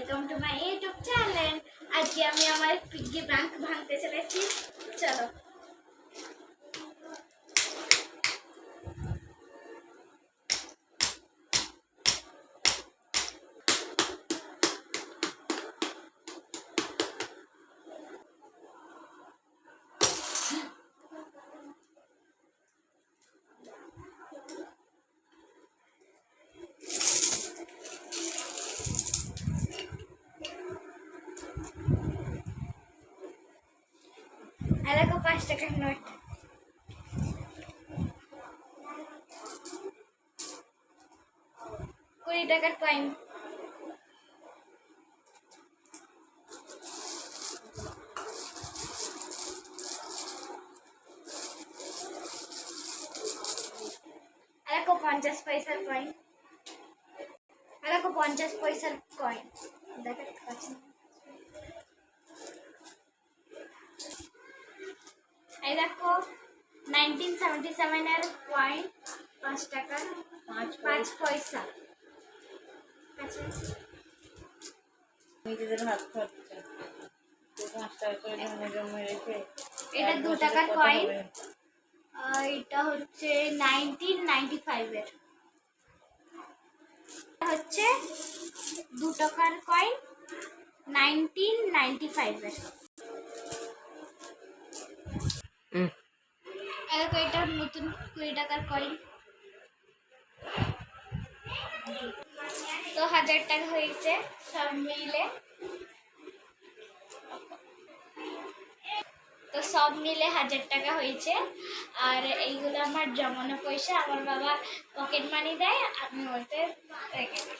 Welcome to my YouTube channel. আজকে আমি আমার পিগি ব্যাংক ভাঙতে চলেছি। চলো। দেখো 5 টাকার নোট। কুড়ি টাকার কয়েন। দেখো 50 পয়সার কয়েন। দেখো 50 পয়সার কয়েন। দেখাতে পাচ্ছি না। এই দেখো 1977 এর কয়েন, 5 টাকার 5 পয়সা। আচ্ছা, নিজেদের হাত খরচা 5 টাকা করে জমে রেখে এটা 2 টাকার কয়েন। এটা হচ্ছে 1995 এর। হচ্ছে 2 টাকার কয়েন 1995 এর। দেখো এটা নতুন 20 টাকার কয়েন। তো 1000 টাকা হয়েছে সব মিলে। তো সব মিলে 1000 টাকা হয়েছে। আর এইগুলো আমার জমানো পয়সা, আমার বাবা পকেট মানি দেয়, আমি ওতে রেখে দিই।